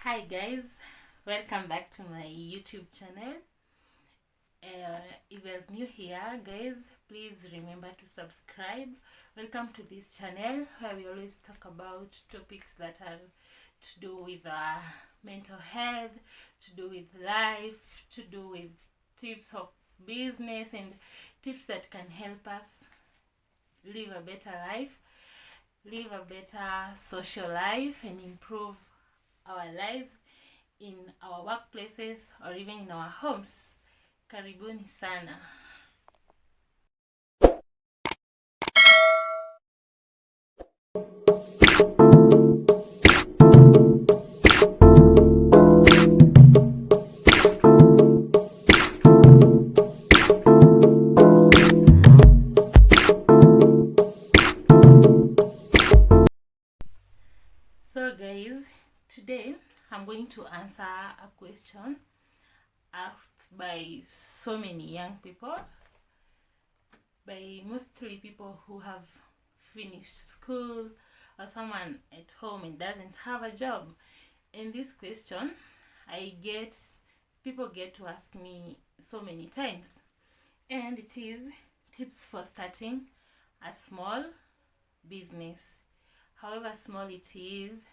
Hi guys, welcome back to my YouTube channel. If you're new here, guys, please remember to subscribe. Welcome to this channel where we always talk about topics that are to do with mental health, to do with life, to do with tips of business and tips that can help us live a better life, live a better social life, and improve our lives in our workplaces or even in our homes. Karibuni sana. So guys, today I'm going to answer a question asked by so many young people, by mostly people who have finished school or someone at home and doesn't have a job. In this question, people get to ask me so many times, and it is tips for starting a small business, however small it is.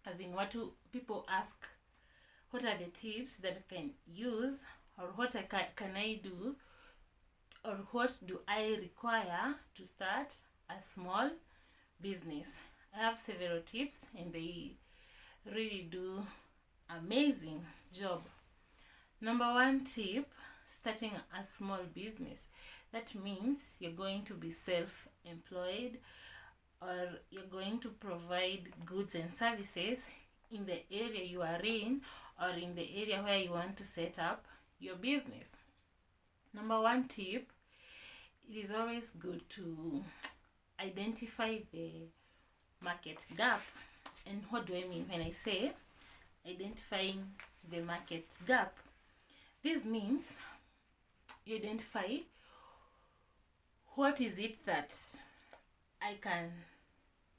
As in, what do people ask, what are the tips that I can use, or what can I do, or what do I require to start a small business? I have several tips and they really do amazing job. Number one tip: starting a small business. That means you're going to be self-employed, or you're going to provide goods and services in the area you are in, or in the area where you want to set up your business. Number one tip: it is always good to identify the market gap. And what do I mean when I say identifying the market gap? This means you identify what is it that I can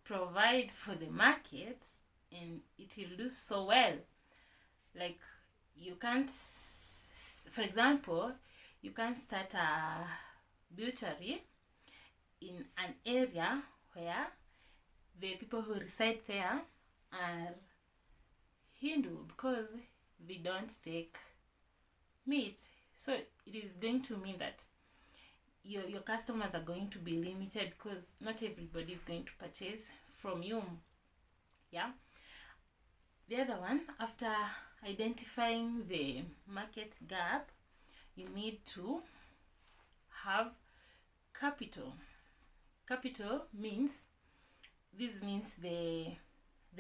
provide for the market and it will do so well. Like, you can't, for example, you can't start a butchery in an area where the people who reside there are Hindu, because they don't take meat. So it is going to mean that your customers are going to be limited, because not everybody is going to purchase from you. Yeah. The other one, after identifying the market gap, you need to have capital. Capital means the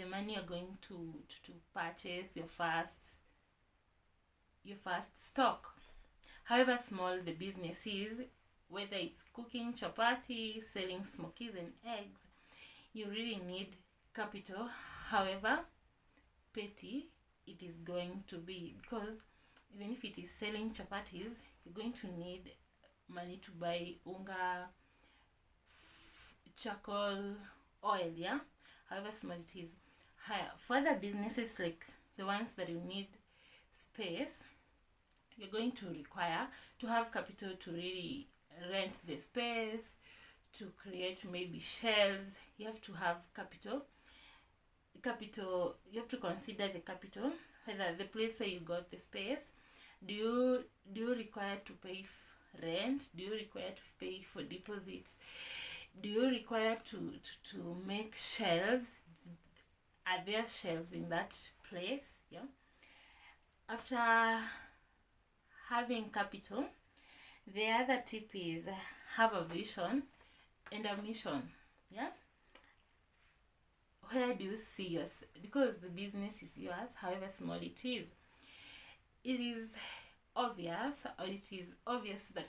money you're going to purchase your first stock. However small the business is, whether it's cooking chapati, selling smokies and eggs, you really need capital, however petty it is going to be. Because even if it is selling chapatis, you're going to need money to buy unga, charcoal, oil, yeah, however small it is. For other businesses, like the ones that you need space, you're going to require to have capital to really rent the space, to create maybe shelves. You have to have capital. You have to consider the capital, whether the place where you got the space, do you require to pay rent, do you require to pay for deposits, do you require to make shelves, are there shelves in that place? Yeah. After having capital, the other tip is have a vision and a mission. Yeah. Where do you see yourself? Because the business is yours, however small it is. It is obvious that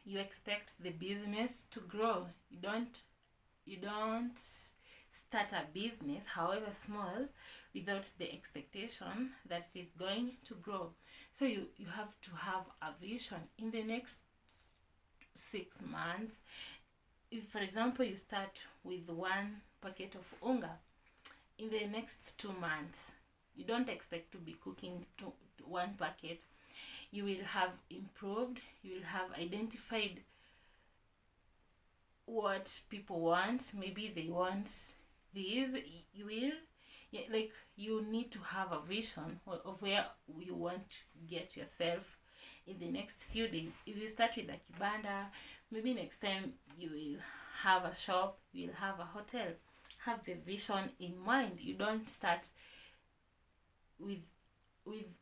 you expect the business to grow. You don't start a business, however small, without the expectation that it is going to grow. So you have to have a vision in the next 6 months. If, for example, you start with 1 packet of unga, in the next 2 months You don't expect to be cooking to one packet. You will have improved, you will have identified what people want. Maybe they want these. You will, yeah, like, you need to have a vision of where you want to get yourself in the next few days. If you start with a kibanda, maybe next time you will have a shop, you will have a hotel. Have the vision in mind. You don't start with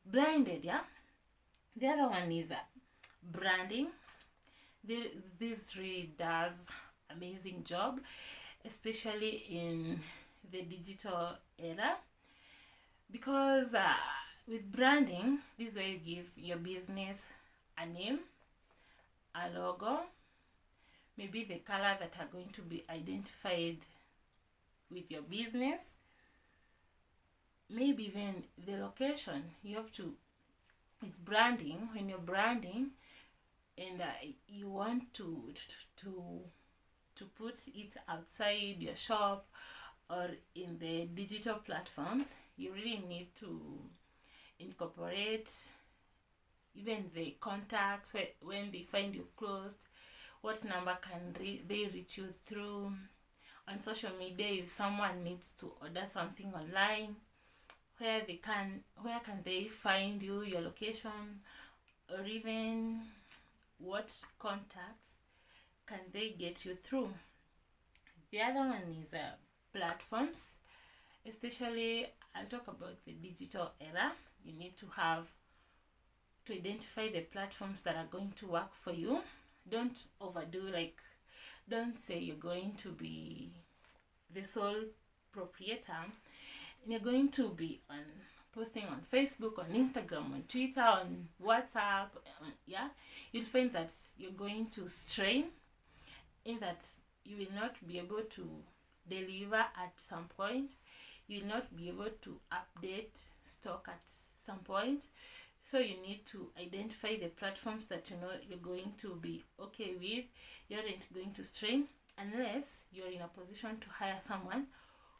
blinded. Yeah. The other one is branding. This really does amazing job, especially in the digital era, because with branding, this is where you give your business a name, a logo, maybe the color that are going to be identified with your business, maybe even the location. You have to, with branding, when you're branding and you want to put it outside your shop or in the digital platforms, you really need to incorporate even the contacts. When they find you closed, what number can they reach you through. On social media, if someone needs to order something online, where can they find you, your location, or even what contacts can they get you through. The other one is platforms. Especially, I'll talk about the digital era. You need to identify the platforms that are going to work for you. Don't overdo, like, don't say you're going to be the sole proprietor and you're going to be posting on Facebook, on Instagram, on Twitter, on WhatsApp. You'll find that you're going to strain, in that you will not be able to deliver at some point. You will not be able to update stock at some point. So you need to identify the platforms that you know you're going to be okay with. You aren't going to strain unless you're in a position to hire someone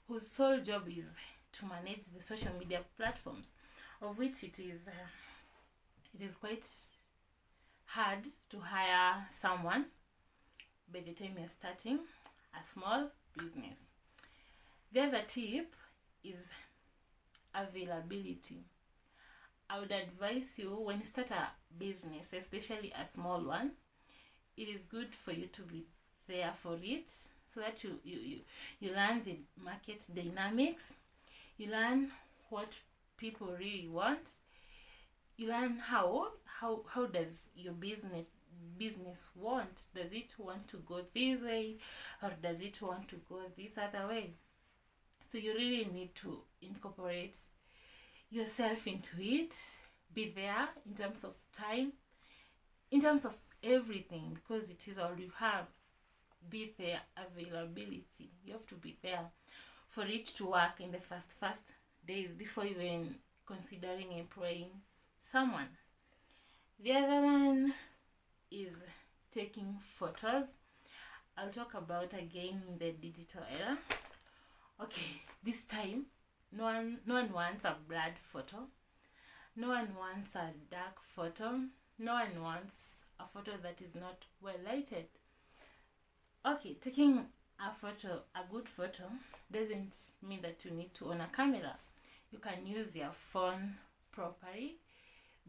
whose sole job is to manage the social media platforms, of which it is quite hard to hire someone by the time you're starting a small business. The other tip is availability. I would advise you, when you start a business, especially a small one, it is good for you to be there for it, so that you learn the market dynamics, you learn what people really want, you learn how does your business want. Does it want to go this way, or does it want to go this other way? So you really need to incorporate yourself into it. Be there in terms of time, in terms of everything, because it is all you have. Be there. Availability, you have to be there for it to work in the first days before even considering employing someone. The other one is taking photos. I'll talk about again in the digital era. Okay, this time no one wants a blurred photo, no one wants a dark photo, no one wants a photo that is not well lighted. Okay, taking a good photo doesn't mean that you need to own a camera. You can use your phone properly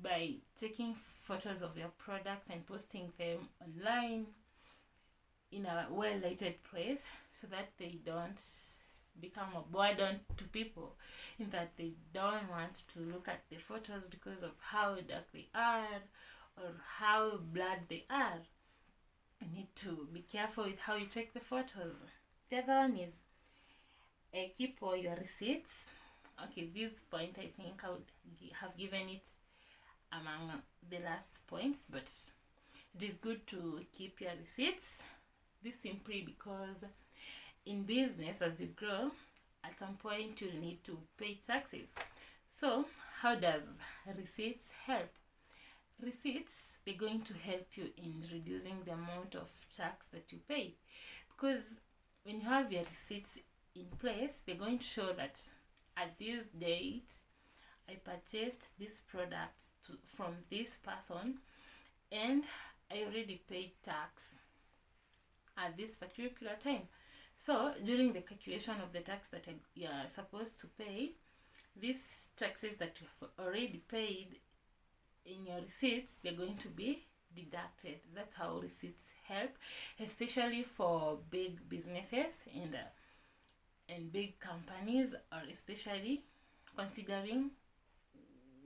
by taking photos of your products and posting them online in a well lighted place, so that they don't become a burden to people, in that they don't want to look at the photos because of how dark they are or how blurred they are. You need to be careful with how you take the photos. The other one is keep all your receipts. Okay, this point I think I would have given it among the last points, but it is good to keep your receipts. This simply because in business, as you grow, at some point you'll need to pay taxes. So how does receipts help? Receipts, they're going to help you in reducing the amount of tax that you pay, because when you have your receipts in place, they're going to show that at this date I purchased this product from this person, and I already paid tax at this particular time. So during the calculation of the tax that you are supposed to pay, these taxes that you have already paid in your receipts, they're going to be deducted. That's how receipts help, especially for big businesses and big companies, or especially considering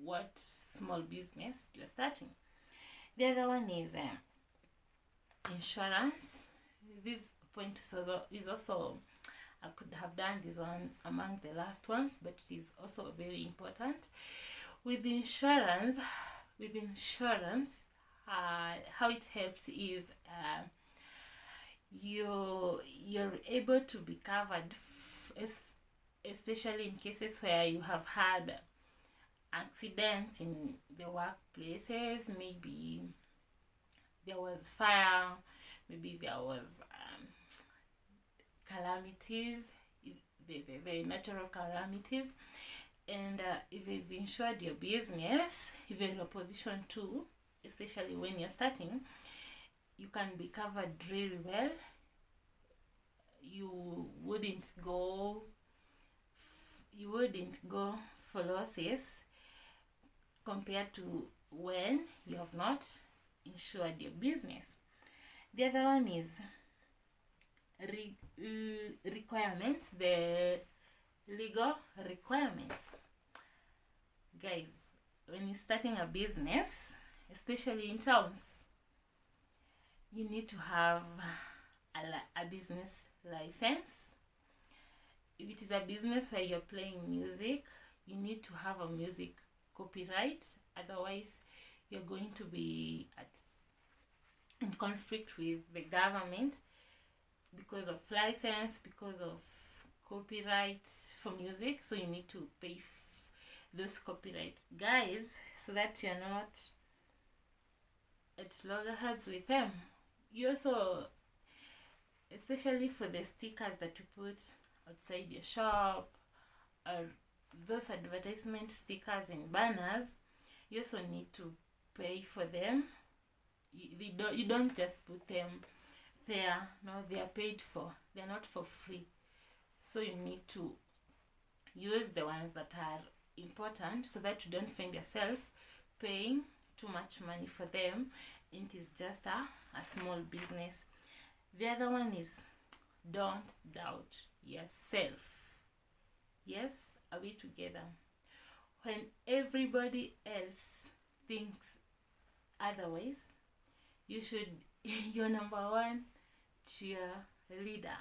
what small business you're starting. The other one is insurance. This point is also, I could have done this one among the last ones, but it is also very important. With insurance, how it helps is you're able to be covered, especially in cases where you have had accidents in the workplaces. Maybe there was fire, maybe there was calamities, the natural calamities, and if you've insured your business, if you're in a position to, especially when you're starting, you can be covered really well. You wouldn't go for losses compared to when you have not insured your business. The other one is requirements, the legal requirements. Guys, when you're starting a business, especially in towns, you need to have a business license. If it is a business where you're playing music, you need to have a music copyright. Otherwise, you're going to be in conflict with the government because of license, because of copyright for music. So you need to pay those copyright guys, so that you're not at loggerheads with them. You also, especially for the stickers that you put outside your shop, or those advertisement stickers and banners, you also need to pay for them. You don't just put them there. No, they are paid for. They're not for free. So you need to use the ones that are important, so that you don't find yourself paying too much money for them. It is just a small business. The other one is don't doubt yourself. Yes, are we together? When everybody else thinks otherwise, you should your number one cheerleader.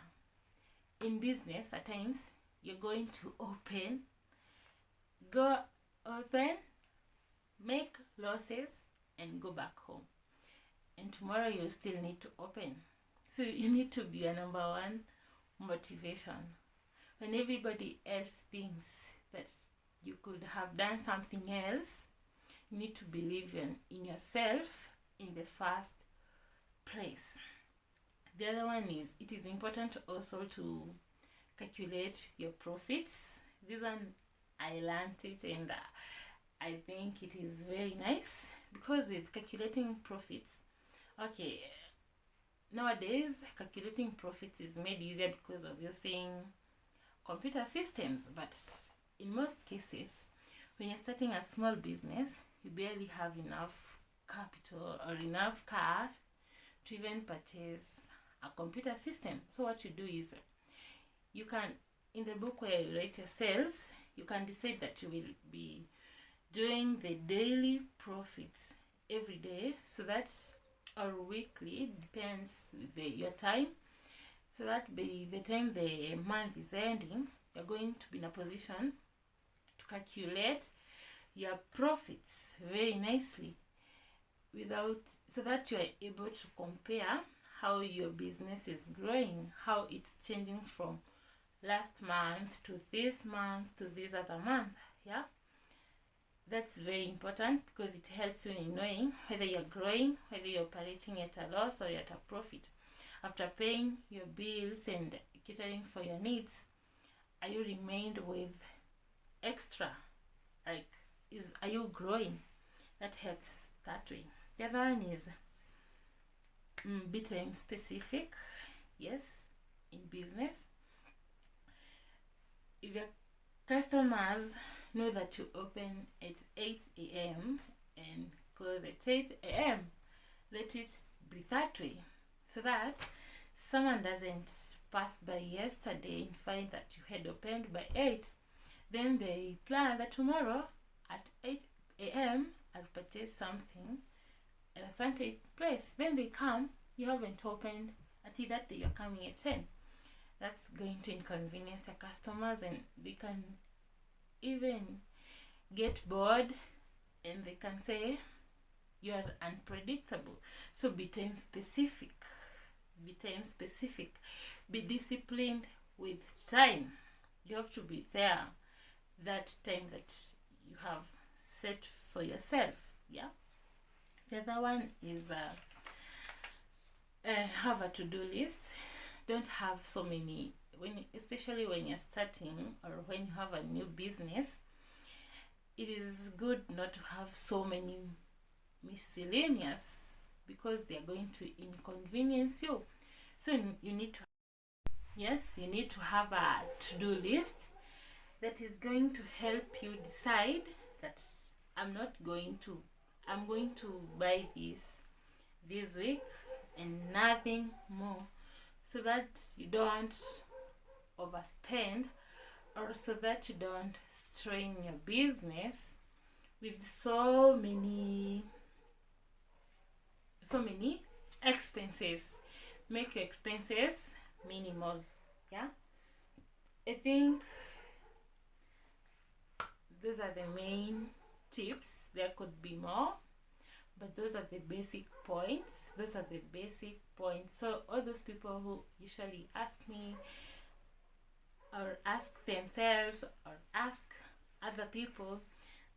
In business, at times you're going to go open, make losses, and go back home. And tomorrow you still need to open. So you need to be your number one motivation. When everybody else thinks that you could have done something else, you need to believe in yourself in the first place. The other one is, it is important also to calculate your profits. This one, I learned it, and I think it is very nice, because with calculating profits, okay, nowadays calculating profits is made easier because of using computer systems, but in most cases, when you're starting a small business, you barely have enough capital or enough cash to even purchase a computer system. So what you do is, you can, in the book where you write your sales, you can decide that you will be doing the daily profits every day, so that, or weekly, depends with your time, so that by the time the month is ending, you're going to be in a position to calculate your profits very nicely, so that you are able to compare how your business is growing, how it's changing from last month to this month to this other month. Yeah, that's very important, because it helps you in knowing whether you're growing, whether you're operating at a loss or at a profit. After paying your bills and catering for your needs, are you remained with extra, like are you growing? That helps that way. The other one is be time specific. Yes, in business, if your customers know that you open at 8 a.m. and close at 8 a.m., let it be that way, so that someone doesn't pass by yesterday and find that you had opened by 8. Then they plan that tomorrow at 8 a.m. I'll purchase something at a certain place. Then they come, you haven't opened. Until that day you're coming at 10. That's going to inconvenience your customers, and they can even get bored, and they can say you are unpredictable. So be time specific. Be time specific. Be disciplined with time. You have to be there that time that you have set for yourself. Yeah. The other one is have a to-do list. Don't have so many, especially when you're starting or when you have a new business. It is good not to have so many miscellaneous, because they are going to inconvenience you. So you need to have a to-do list that is going to help you decide that I'm going to buy this week and nothing more, so that you don't overspend, or so that you don't strain your business with so many expenses. Make your expenses minimal. Yeah, I think those are the main tips. There could be more, but those are the basic points. So all those people who usually ask me, or ask themselves, or ask other people,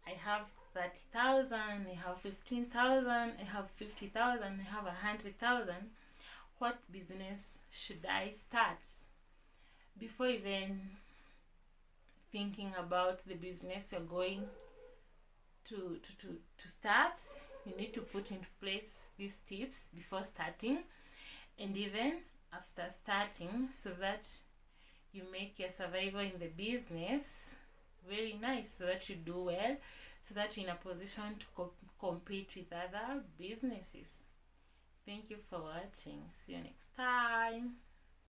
I have 30,000, I have 15,000, I have 50,000, I have 100,000. What business should I start? Before even thinking about the business you're going to start, you need to put into place these tips before starting, and even after starting, so that you make your survival in the business very nice, so that you do well, so that you're in a position to compete with other businesses. Thank you for watching. See you next time.